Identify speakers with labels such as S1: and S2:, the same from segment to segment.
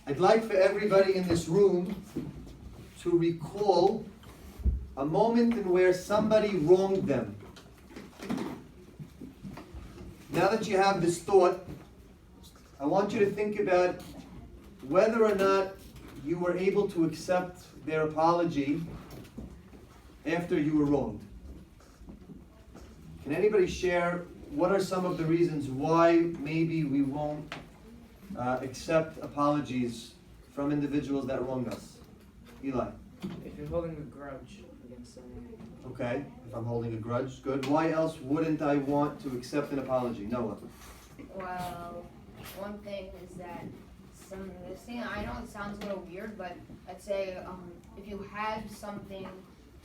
S1: I'd like for everybody in this room to recall a moment in where somebody wronged them. Now that you have this thought, I want you to think about whether or not you were able to accept their apology after you were wronged. Can anybody share what are some of the reasons why maybe we won't accept apologies from individuals that wronged us? Eli.
S2: If you're holding a grudge against someone.
S1: Okay, if I'm holding a grudge, good. Why else wouldn't I want to accept an apology? Noah.
S3: Well, one thing is that this thing, I know it sounds a little weird, but I'd say if you have something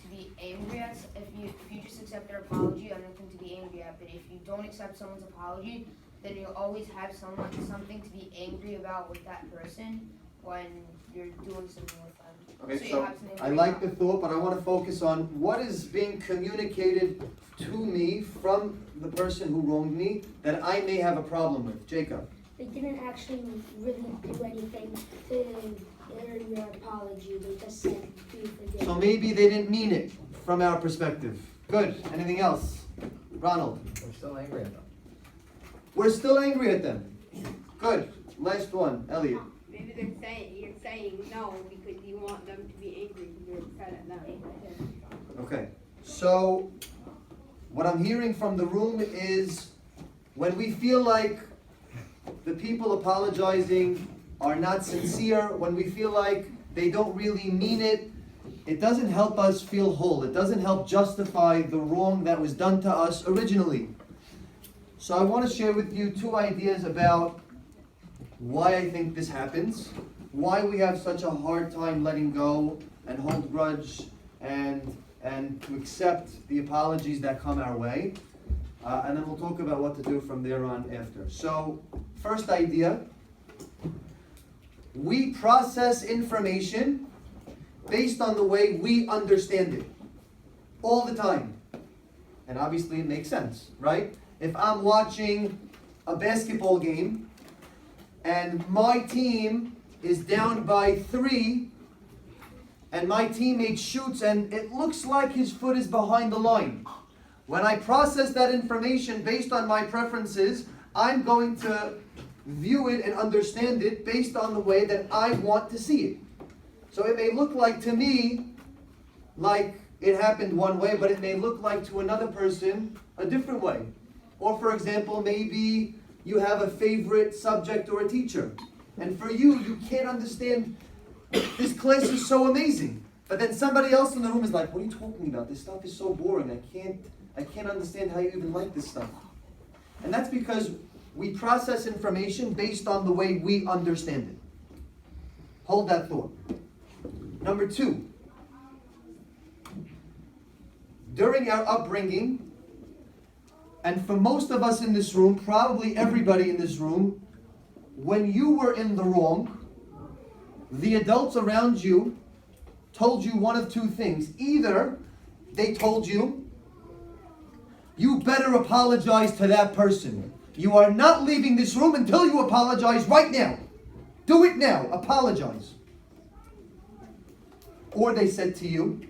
S3: to be angry at, if you just accept their apology, you have nothing to be angry at. But if you don't accept someone's apology, then you always have something to be angry about with that person when you're doing something with them.
S1: Okay,
S3: So you
S1: so
S3: have something to
S1: I
S3: be
S1: like
S3: angry
S1: the thought, but I want to focus on what is being communicated to me from the person who wronged me that I may have a problem with. Jacob.
S4: They didn't actually really do anything to earn your apology. They just said, "Do forgive."
S1: So maybe they didn't mean it from our perspective. Good. Anything else? Ronald.
S2: We're still angry at them.
S1: We're still angry at them. Good. Last one. Elliot.
S5: Maybe you're saying no because you want them to be angry because you're upset at them.
S1: Okay. So what I'm hearing from the room is when we feel like the people apologizing are not sincere, when we feel like they don't really mean it, it doesn't help us feel whole. It doesn't help justify the wrong that was done to us originally. So I want to share with you two ideas about why I think this happens, why we have such a hard time letting go and hold grudge and to accept the apologies that come our way. And then we'll talk about what to do from there on after. So, first idea, we process information based on the way we understand it, all the time. And obviously it makes sense, right? If I'm watching a basketball game and my team is down by 3 and my teammate shoots and it looks like his foot is behind the line, when I process that information based on my preferences, I'm going to view it and understand it based on the way that I want to see it. So it may look like to me like it happened one way, but it may look like to another person a different way. Or for example, maybe you have a favorite subject or a teacher, and for you, you can't understand, this class is so amazing. But then somebody else in the room is like, what are you talking about? This stuff is so boring. I can't understand how you even like this stuff. And that's because we process information based on the way we understand it. Hold that thought. Number 2, during our upbringing, and for most of us in this room, probably everybody in this room, when you were in the wrong, the adults around you told you one of two things. Either they told you, you better apologize to that person. You are not leaving this room until you apologize right now. Do it now. Apologize. Or they said to you,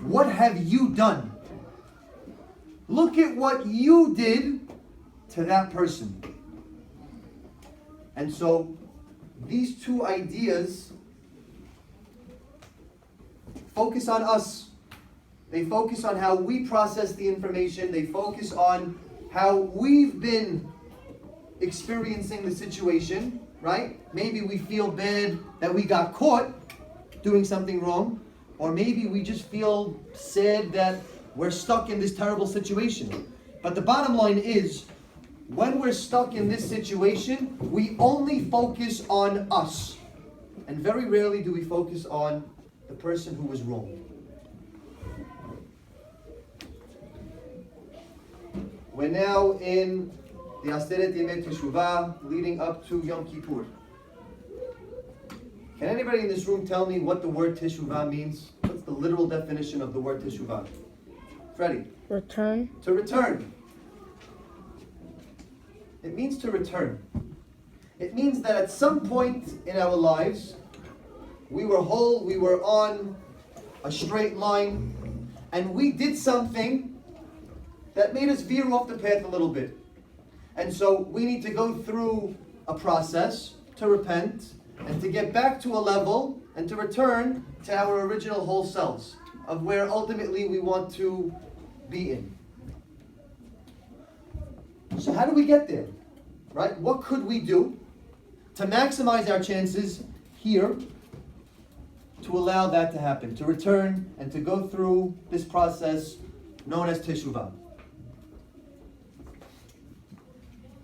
S1: what have you done? Look at what you did to that person. And so these two ideas focus on us. They focus on how we process the information. They focus on how we've been experiencing the situation, right? Maybe we feel bad that we got caught doing something wrong, or maybe we just feel sad that we're stuck in this terrible situation. But the bottom line is, when we're stuck in this situation, we only focus on us. And very rarely do we focus on the person who was wrong. We're now in the Aseret Yemei Teshuvah, leading up to Yom Kippur. Can anybody in this room tell me what the word Teshuvah means? What's the literal definition of the word Teshuvah? Freddie.
S6: Return.
S1: To return. It means to return. It means that at some point in our lives, we were whole, we were on a straight line, and we did something that made us veer off the path a little bit. And so we need to go through a process to repent and to get back to a level and to return to our original whole selves of where ultimately we want to be in. So how do we get there? Right? What could we do to maximize our chances here to allow that to happen, to return and to go through this process known as Teshuvah?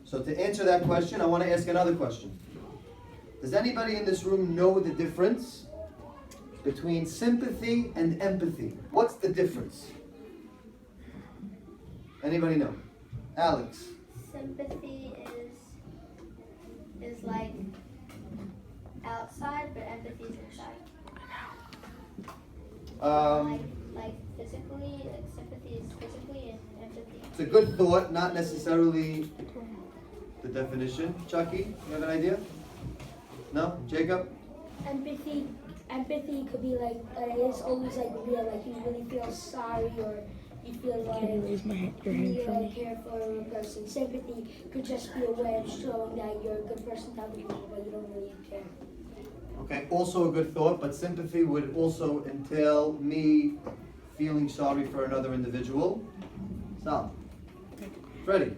S1: So to answer that question, I want to ask another question. Does anybody in this room know the difference between sympathy and empathy? What's the difference? Anybody know? Alex.
S4: Sympathy is like outside, but empathy is inside. Like physically, like sympathy is physically and empathy.
S1: It's a good thought, not necessarily the definition. Chucky, you have an idea? No? Jacob?
S4: Empathy could be like it's always like real, like you really feel sorry or you feel like
S6: Can you raise your hand for me?
S4: care for a person. Sympathy could just be a way of showing that you're a good person to other people, but you don't really care.
S1: Okay, also a good thought, but sympathy would also entail me feeling sorry for another individual. Sal. Freddie.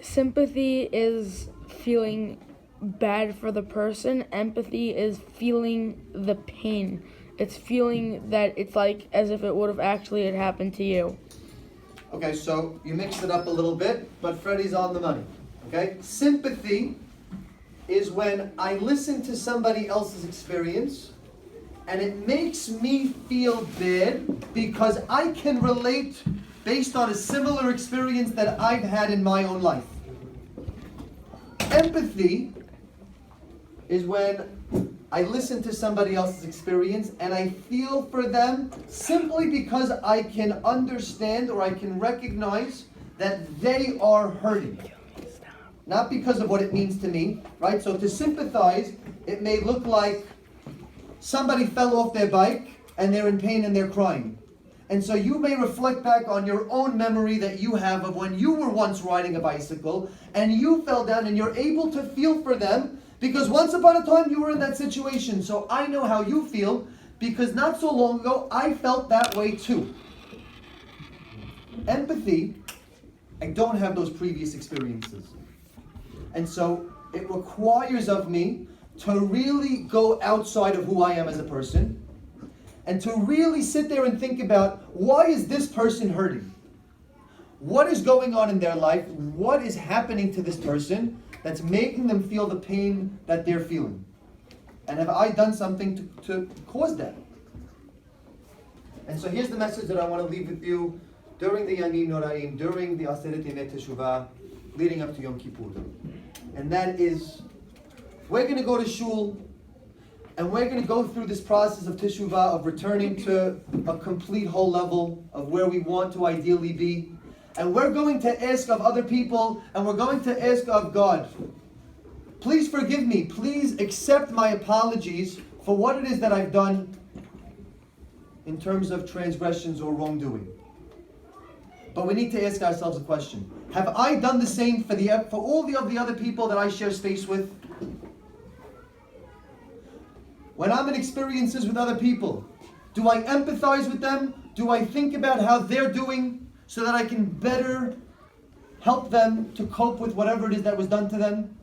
S6: Sympathy is feeling bad for the person. Empathy is feeling the pain. It's feeling that it's like as if it would have actually had happened to you.
S1: Okay, so you mixed it up a little bit, but Freddie's on the money. Okay? Sympathy is when I listen to somebody else's experience and it makes me feel bad because I can relate based on a similar experience that I've had in my own life. Empathy is when I listen to somebody else's experience and I feel for them simply because I can understand or I can recognize that they are hurting. Not because of what it means to me, right? So to sympathize, it may look like somebody fell off their bike and they're in pain and they're crying. And so you may reflect back on your own memory that you have of when you were once riding a bicycle and you fell down and you're able to feel for them because once upon a time you were in that situation. So I know how you feel because not so long ago I felt that way too. Empathy, I don't have those previous experiences. And so it requires of me to really go outside of who I am as a person and to really sit there and think about, why is this person hurting? What is going on in their life? What is happening to this person that's making them feel the pain that they're feeling? And have I done something to cause that? And so here's the message that I want to leave with you during the Yamim Noraim, during the Aseret Yemei Teshuvah, leading up to Yom Kippur. And that is, we're going to go to shul, and we're going to go through this process of Teshuvah, of returning to a complete whole level of where we want to ideally be. And we're going to ask of other people, and we're going to ask of God, please forgive me, please accept my apologies for what it is that I've done in terms of transgressions or wrongdoing. But we need to ask ourselves a question. Have I done the same for all of the other people that I share space with? When I'm in experiences with other people, do I empathize with them? Do I think about how they're doing so that I can better help them to cope with whatever it is that was done to them?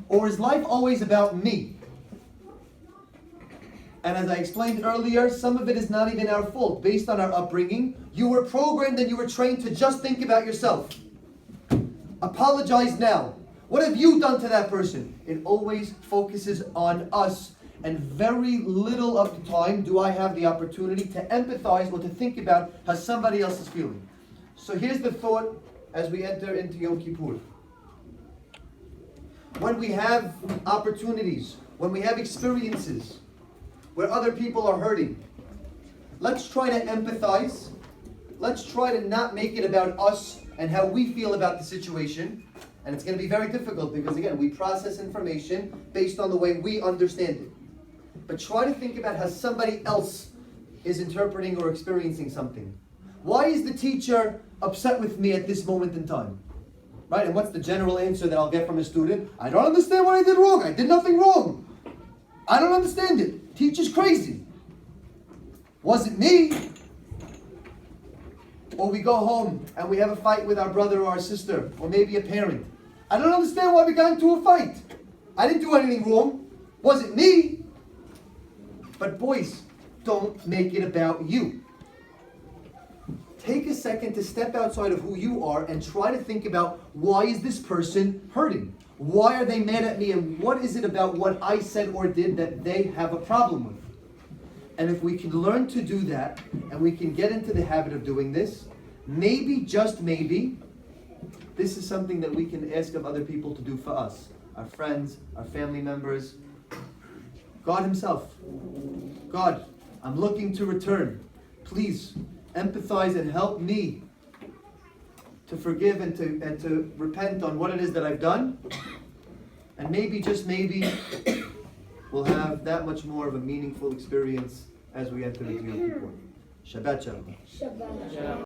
S1: Or is life always about me? And as I explained earlier, some of it is not even our fault. Based on our upbringing, you were programmed and you were trained to just think about yourself. Apologize now. What have you done to that person? It always focuses on us. And very little of the time do I have the opportunity to empathize or to think about how somebody else is feeling. So here's the thought as we enter into Yom Kippur. When we have opportunities, when we have experiences where other people are hurting, let's try to empathize. Let's try to not make it about us and how we feel about the situation. And it's going to be very difficult because, again, we process information based on the way we understand it. But try to think about how somebody else is interpreting or experiencing something. Why is the teacher upset with me at this moment in time? Right? And what's the general answer that I'll get from a student? I don't understand what I did wrong. I did nothing wrong. I don't understand it. Teacher's crazy. Wasn't me. Or we go home and we have a fight with our brother or our sister, or maybe a parent. I don't understand why we got into a fight. I didn't do anything wrong. Wasn't me. But boys, don't make it about you. Take a second to step outside of who you are and try to think about, why is this person hurting? Why are they mad at me, and what is it about what I said or did that they have a problem with? And if we can learn to do that, and we can get into the habit of doing this, maybe, just maybe, this is something that we can ask of other people to do for us. Our friends, our family members, God Himself. God, I'm looking to return. Please empathize and help me to forgive and to repent on what it is that I've done. And maybe, just maybe, we'll have that much more of a meaningful experience as we enter into Yom Kippur. Shabbat Shalom.
S4: Shabbat.